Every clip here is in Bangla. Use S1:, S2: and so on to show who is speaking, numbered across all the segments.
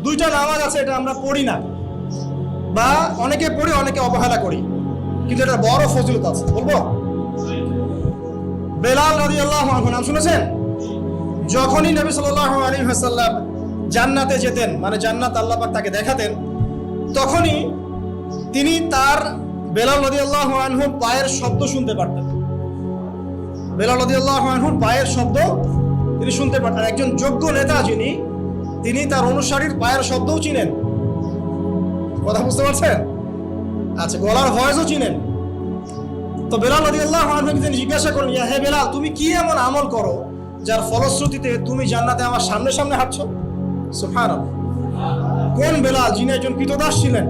S1: দুইটা নামাজ আছে, এটা আমরা পড়ি না, বা অনেকে পড়ি অনেকে অবহেলা করি, কিন্তু এটা বড় ফজিলত আছে। বলবো বেলাল রাদিয়াল্লাহু আনহু নাম শুনেছেন? যখনই নবী সাল্লাল্লাহু আলাইহি ওয়াসাল্লাম জান্নাতে যেতেন, মানে জান্নাত আল্লাহ পাক তাকে দেখাতেন, তখনই তিনি তার বেলাল রাদিয়াল্লাহু আনহুর পায়ের শব্দ শুনতে পারতেন। বেলাল রাদিয়াল্লাহু আনহুর পায়ের শব্দ তিনি শুনতে পারতেন। একজন যোগ্য নেতা যিনি, তিনি তার অনুসারীর পায়ের শব্দও চিনেন। কথা বুঝতে পারছেন? আচ্ছা, গলার ভয়েসও চিনেন। তো বেলাল রাদিয়াল্লাহু আনহুকে তিনি জিজ্ঞাসা করলেন, ইয়া হে বেলাল, তুমি কি এমন আমল করো যার ফলশ্রুতিতে তুমি জান্নাতে আমার সামনে সামনে হাঁটছো? সুবহানাল্লাহ। কোন বেলাল? যিনি একজন কৃতদাস ছিলেন,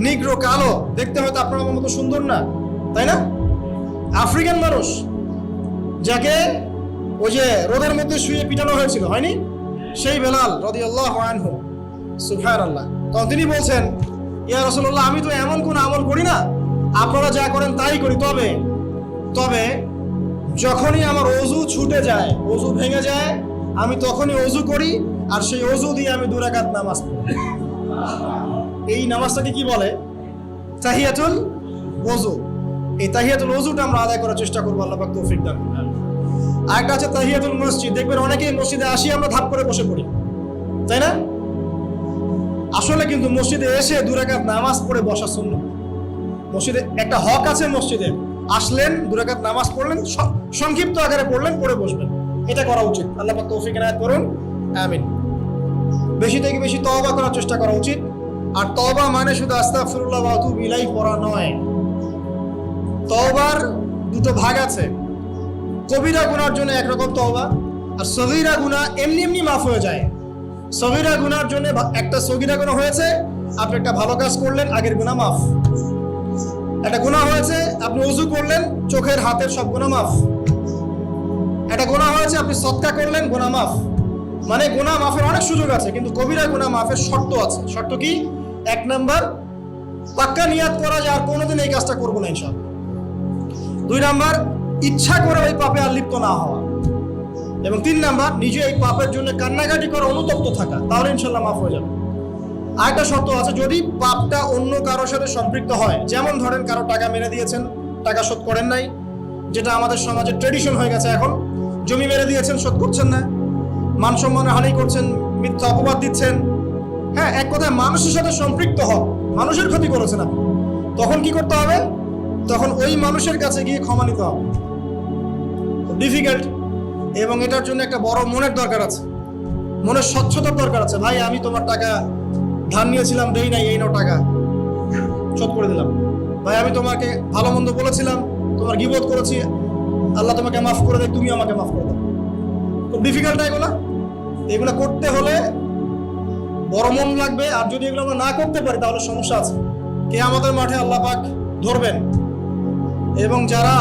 S1: নিগ্রো, কালো, দেখতে হয়তো আপনার আমার মতো সুন্দর না, তাই না? আফ্রিকান মানুষ, যাকে ওই যে রোদের মধ্যে শুয়ে পিটানো হয়েছিল, হয়নি? সেই বেলাল রাদিয়াল্লাহু আনহু। সুবহানাল্লাহ। তখন তিনি বলছেন, ইয়া রাসূলুল্লাহ, আমি তো এমন কোন আমল করি না, আপনারা যা করেন তাই করি, তবে যখনই আমার ওযু ছুটে যায়, ওযু ভেঙে যায়, আমি তখনই ওযু করি, আর সেই ওযু দিয়ে আমি 2 রাকাত নামাজ পড়ি। এই নামাজটাকে কি বলে? তাহিয়াতুল ওযু। এই তাহিয়াতুল ওযুটা আমরা আদায় করার চেষ্টা করবো, আল্লাহ পাক তৌফিক দান করুন। আরেকটা আছে তাহিয়াতুল মসজিদ। দেখবেন অনেকেই মসজিদে আসি আমরা ধাপ করে বসে পড়ি, তাই না? আসলে কিন্তু মসজিদে এসে 2 রাকাত নামাজ পড়ে বসা সুন্নাত। মসজিদে একটা হক আছে, মসজিদে আসলেন, 2 রাকাত নামাজ পড়লেন, সংক্ষিপ্ত আকারে পড়লেন, পড়ে বসবেন, এটা করা উচিত। আল্লাহ পাক তৌফিক এনায়েত করুন, আমিন। বেশি থেকে বেশি তওবা করার চেষ্টা করা উচিত। আর তওবা মানে শুধু আস্তাগফিরুল্লাহ ওয়া আতুবু ইলাইহি পড়া নয়। তওবার 2টো ভাগ আছে। কবিরা গুনার জন্য একরকম তওবা, আর সগীরা গুনাহ এমনি এমনি মাফ হয়ে যায়। সগীরা গুনার জন্য একটা সগীরা গুনাহ হয়েছে, আপনি একটা ভালো কাজ করলেন, আগের গুনাহ মাফ। একটা গুনাহ হয়েছে, আপনি ওযু করলেন, চোখের হাতের সব গুনাহ মাফ। একটা গুনাহ হয়েছে, আপনি সদকা করলেন, গুনাহ মাফ। মানে গুনাহ মাফের অনেক সুযোগ আছে, কিন্তু কবিরা গুনাহ মাফের শর্ত আছে। শর্ত কি? 1 নাম্বার, পাক্কা নিয়াত করা যে আর কোনোদিন এই কাজটা করবো না ইনশাআল্লাহ। 2 নাম্বার, ইচ্ছা করে ওই পাপে আর লিপ্ত না হওয়া। এবং 3 নাম্বার, নিজে এই পাপের জন্য কান্নাকাটি করে অনুতপ্ত থাকা, তাহলে ইনশাআল্লাহ মাফ হয়ে যাবে। আরেকটা শর্ত আছে, যদি পাপটা অন্য কারোর সাথে সম্পৃক্ত হয়, যেমন ধরেন কারো টাকা মেরে দিয়েছেন, টাকা শোধ করেন নাই, যেটা আমাদের সমাজে ট্রেডিশন হয়ে গেছে এখন। জমি মেরে দিয়েছেন, শোধ করছেন না, মান সম্মানের হানি করছেন, মিথ্যা অপবাদ দিচ্ছেন, হ্যাঁ, এক কথায় মানুষের সাথে সম্পৃক্ত হন, মানুষের ক্ষতি করেছেন আপনি, তখন কি করতে হবে? তখন ওই মানুষের কাছে গিয়ে ক্ষমা নিতে হবে। ডিফিকাল্ট, এবং এটার জন্য একটা বড় মনের দরকার আছে, মনের স্বচ্ছতার দরকার আছে। ভাই, আমি তোমার টাকা ধার নিয়েছিলাম, দেই নাই, এই নাও টাকা, শোধ করে দিলাম। ভাই, আমি তোমাকে ভালো মন্দ বলেছিলাম, তোমার গীবত করেছি, আল্লাহ তোমাকে মাফ করে দেয়, তুমি আমাকে মাফ করে দাও। খুব ডিফিকাল্ট এগুলো করতে হলে বড় মন লাগবে। আর যদি এগুলো আমরা না করতে পারি, তাহলে সমস্যা আছে। কিয়ামতের মাঠে আল্লাহ পাক ধরবেন, এবং যারা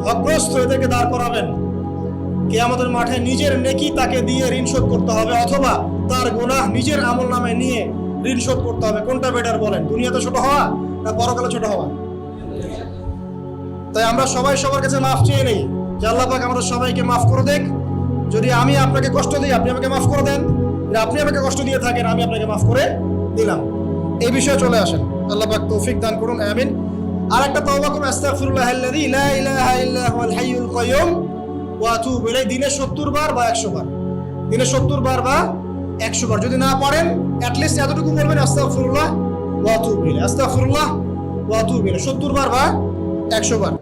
S1: হকগ্রস্ত এদেরকে দাঁড় করাবেন। কিয়ামতের মাঠে নিজের নেকি তাকে দিয়ে ঋণ শোধ করতে হবে, অথবা তার গুনাহ নিজের আমল নামে নিয়ে ঋণ শোধ করতে হবে। কোনটা বেটার বলেন? দুনিয়াতে ছোট হওয়া না পরকালে ছোট হওয়া? তাই আমরা সবাই সবার কাছে মাফ চেয়ে নেই, যে আল্লাহ পাক আমাদের সবাইকে মাফ করে দেখ। যদি আমি আপনাকে কষ্ট দিই, আপনি আমাকে মাফ করে দেন। আপনি আমাকে কষ্ট দিয়ে থাকেন, আমি আপনাকে মাফ করে দিলাম। এই বিষয়ে চলে আসেন। আল্লাহ পাক তৌফিক দান করুন, আমিন। আর একটা তওবা করুন, আস্তাগফিরুল্লাহাল্লাযী লা ইলাহা ইল্লা হুয়াল হাইয়ুল কাইয়্যুম ওয়া আতুবু ইলাইহি। দিনে 70 বার বা 100 বার, দিনে 70 বার বা 100 বার। যদি না পারেন, অ্যাটলিস্ট এতটুকু বলবেন, আস্তাগফিরুল্লাহ ওয়া আতুবু ইলাইহি, আস্তাগফিরুল্লাহ ওয়া আতুবু ইলাইহি, 70 বার বা 100 বার।